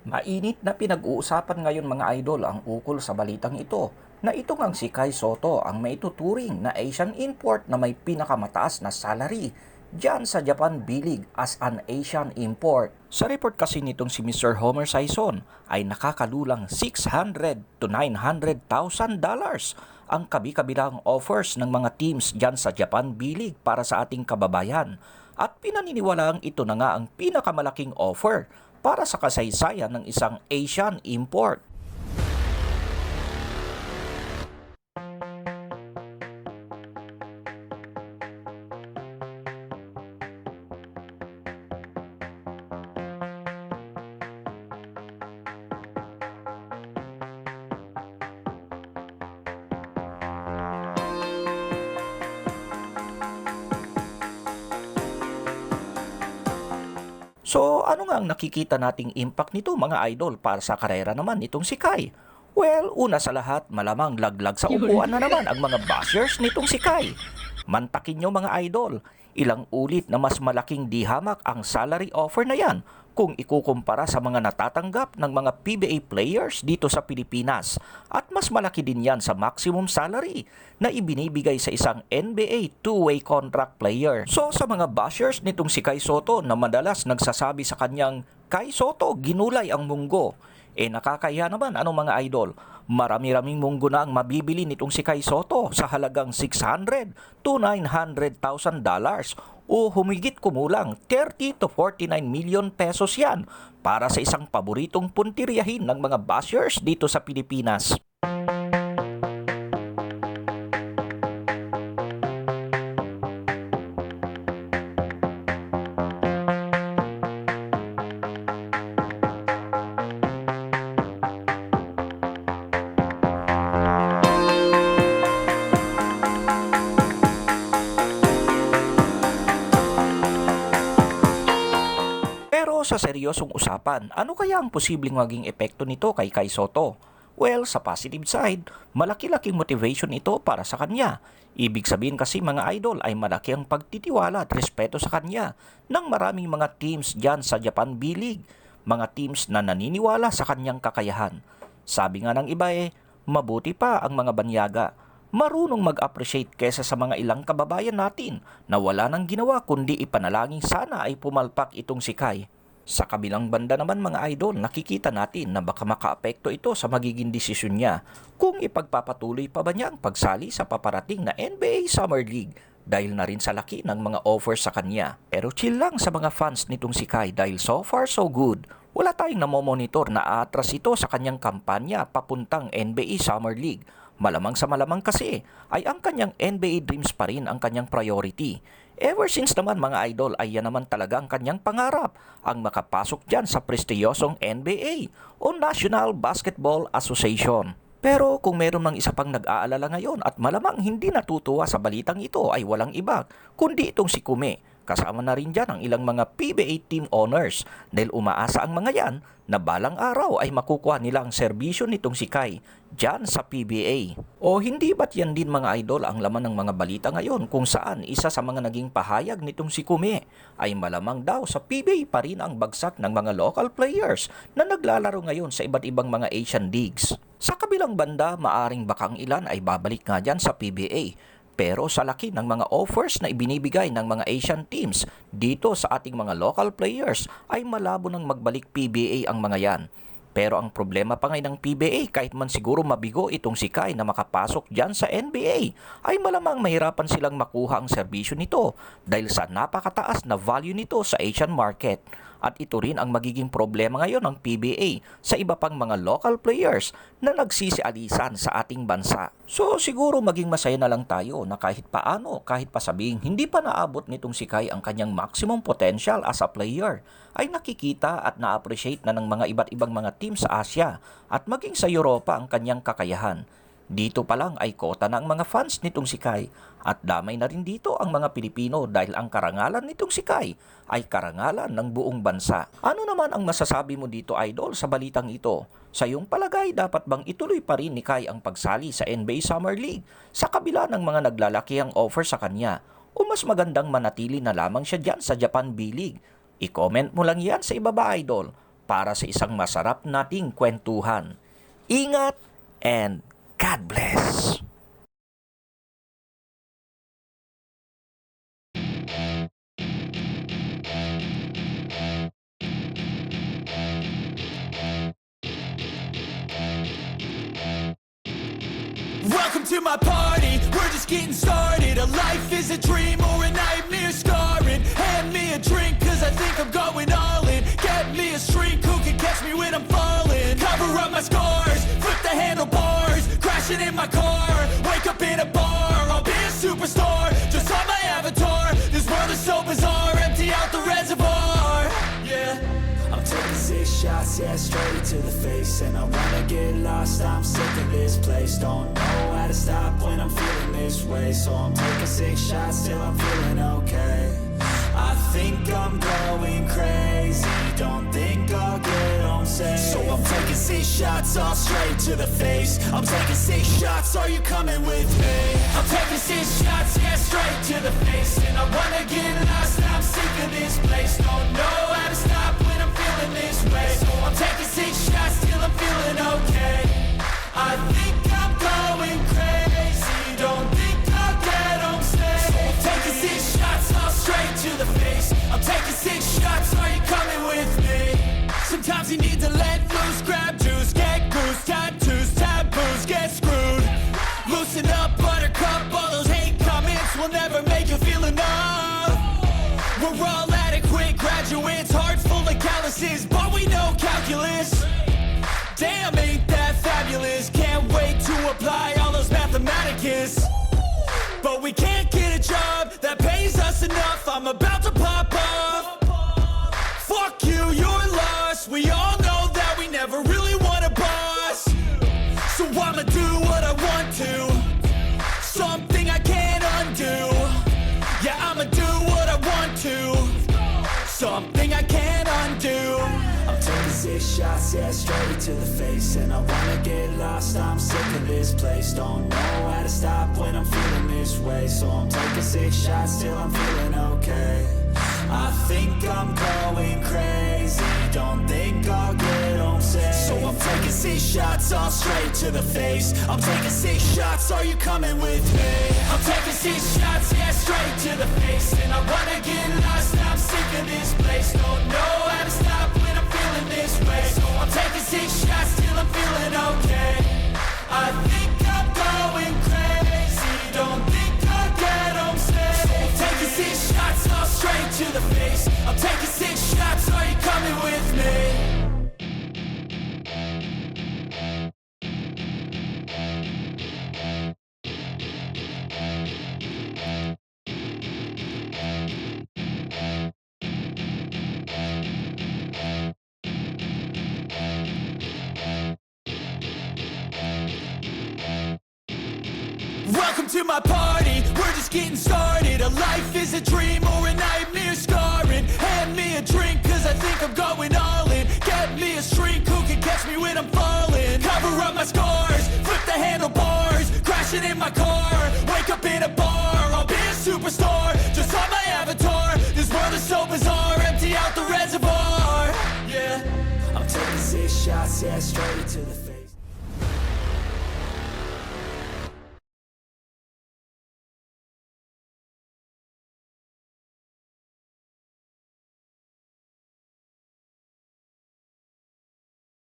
Mainit na pinag-uusapan ngayon mga idol ang ukol sa balitang ito na ito ngang si Kai Soto ang maituturing na Asian import na may pinakamataas na salary diyan sa Japan bilig as an Asian import. Sa report kasi nitong si Mr. Homer Sison ay nakakalulang 600 to 900,000 dollars ang kabi-kabilang offers ng mga teams diyan sa Japan bilig para sa ating kababayan. At pinaniniwalaang ito na nga ang pinakamalaking offer para sa kasaysayan ng isang Asian import. So ano nga ang nakikita nating impact nito mga idol para sa karera naman nitong si Kai? Well, una sa lahat, malamang laglag sa upuan na naman ang mga bashers nitong si Kai. Mantakin nyo mga idol, ilang ulit na mas malaking dihamak ang salary offer na yan kung ikukumpara sa mga natatanggap ng mga PBA players dito sa Pilipinas. At mas malaki din yan sa maximum salary na ibinibigay sa isang NBA two-way contract player. So sa mga bashers nitong si Kai Soto na madalas nagsasabi sa kanyang, Kai Soto, ginulay ang munggo. Nakakaya naman mga idol. Marami-raming munggo na ang mabibili nitong si Kai Soto sa halagang 600 to 900,000 dollars o humigit kumulang 30 to 49 million pesos yan para sa isang paboritong puntiryahin ng mga bashers dito sa Pilipinas. Pero sa seryosong usapan, ano kaya ang posibleng maging epekto nito kay Kai Soto? Well, sa positive side, malaki-laking motivation ito para sa kanya. Ibig sabihin kasi mga idol ay malaki ang pagtitiwala at respeto sa kanya ng maraming mga teams dyan sa Japan B-League. Mga teams na naniniwala sa kanyang kakayahan. Sabi nga ng iba mabuti pa ang mga banyaga. Marunong mag-appreciate kesa sa mga ilang kababayan natin na wala nang ginawa kundi ipanalangin sana ay pumalpak itong si Kai. Sa kabilang banda naman mga idol, nakikita natin na baka makaapekto ito sa magiging desisyon niya kung ipagpapatuloy pa ba niya ang pagsali sa paparating na NBA Summer League dahil na rin sa laki ng mga offers sa kanya. Pero chill lang sa mga fans nitong si Kai dahil so far so good. Wala tayong namomonitor na aatras ito sa kanyang kampanya papuntang NBA Summer League. Malamang sa malamang kasi ay ang kanyang NBA dreams pa rin ang kanyang priority. Ever since naman mga idol ay yan naman talaga ang kanyang pangarap, ang makapasok dyan sa prestiyosong NBA o National Basketball Association. Pero kung meron mang isa pang nag-aalala ngayon at malamang hindi natutuwa sa balitang ito ay walang iba, kundi itong si Kume. Kasama na rin dyan ang ilang mga PBA team owners dahil umaasa ang mga yan na balang araw ay makukuha nila ang serbisyo nitong si Kai dyan sa PBA. O hindi ba't yan din mga idol ang laman ng mga balita ngayon kung saan isa sa mga naging pahayag nitong si Kume ay malamang daw sa PBA pa rin ang bagsak ng mga local players na naglalaro ngayon sa iba't ibang mga Asian leagues. Sa kabilang banda, maaring bakang ilan ay babalik nga dyan sa PBA. Pero sa laki ng mga offers na ibinibigay ng mga Asian teams dito sa ating mga local players ay malabo nang magbalik PBA ang mga yan. Pero ang problema pa ngayon ng PBA kahit man siguro mabigo itong si Kai na makapasok dyan sa NBA ay malamang mahirapan silang makuha ang serbisyo nito dahil sa napakataas na value nito sa Asian market. At ito rin ang magiging problema ngayon ng PBA sa iba pang mga local players na nagsisialisan sa ating bansa. So siguro maging masaya na lang tayo na kahit paano, kahit pa sabihing hindi pa naabot nitong si Kai ang kanyang maximum potential as a player, ay nakikita at na-appreciate na ng mga iba't ibang mga team sa Asia at maging sa Europa ang kanyang kakayahan. Dito pa lang ay kota na ang mga fans nitong si Kai at damay na rin dito ang mga Pilipino dahil ang karangalan nitong si Kai ay karangalan ng buong bansa. Ano naman ang masasabi mo dito idol sa balitang ito? Sa iyong palagay dapat bang ituloy pa rin ni Kai ang pagsali sa NBA Summer League sa kabila ng mga naglalakihang offer sa kanya o mas magandang manatili na lamang siya dyan sa Japan B-League? I-comment mo lang yan sa ibaba idol. para sa isang masarap nating kwentuhan. Ingat and God bless! Welcome to my party, we're just getting started. A life is a dream or a nightmare scarring. Hand me a drink cause I think I'm going all in. Get me a shrink who can catch me when I'm falling. Cover up my scars, flip the handlebars. Crashing in my car, wake up in a bar. I'll be a superstar, just on my avatar. This world is so bizarre, empty out the reservoir. Yeah, I'm taking 6 shots, yeah, straight to the face. And I wanna get lost, I'm sick of this place. Don't know how to stop when I'm feeling this way. So I'm taking 6 shots till I'm feeling okay. I think I'm going crazy, don't think I'll get home safe. So I'm taking 6 shots, all straight to the face. I'm taking 6 shots, are you coming with me? I'm taking 6 shots, yeah, straight to the face. And I wanna get lost, I'm sick of this place. Don't know how to stop when I'm feeling this way. So I'm taking 6 shots till I'm feeling okay. I think I'm going crazy, don't think I'll get home safe. So I'm taking 6 shots, all straight to the face. I'm taking 6 shots, are you coming with me? Sometimes you need to let loose, grab juice, get goose, tattoos, taboos, get screwed. Loosen up, buttercup, all those hate comments will never make you feel enough. We're all adequate graduates, hearts full of calluses, but we know calculus. Damn, ain't that fabulous? Can't wait to apply all those mathematicus. But we can't get a job that pays us enough. I'm about to pop off. Fuck you, you're lost. We all know that we never really want a boss. So I'ma do what I want to, something I can't undo. Yeah, I'ma do what I want to, something I can't undo. I'm taking 6 shots, yeah, straight to the face. And I wanna get lost, I'm sick of this place. Don't know how to stop when I'm feeling this way. So I'm taking 6 shots till I'm feeling okay. I think I'm going crazy, don't think I'll get home safe. So I'm taking 6 shots, all straight to the face. I'm taking 6 shots, are you coming with me? I'm taking 6 shots, yeah, straight to the face. And I wanna get lost, I'm sick of this place. Don't know how to stop when I'm feeling this way. So I'm taking 6 shots till I'm feeling okay. I think I'm going crazy, don't think I'll get home safe. So I'm taking 6 shots, all straight to the face. I'm taking 6 shots, are you coming with me? Welcome to my party, we're just getting started. A life is a dream or a nightmare scarring. Hand me a drink cause I think I'm going all in. Get me a shrink who can catch me when I'm falling. Cover up my scars, flip the handlebars. Crashing in my car, wake up in a bar. I'll be a superstar, just on my avatar. This world is so bizarre, empty out the reservoir. Yeah, I'm taking 6 shots, yeah, straight to the face.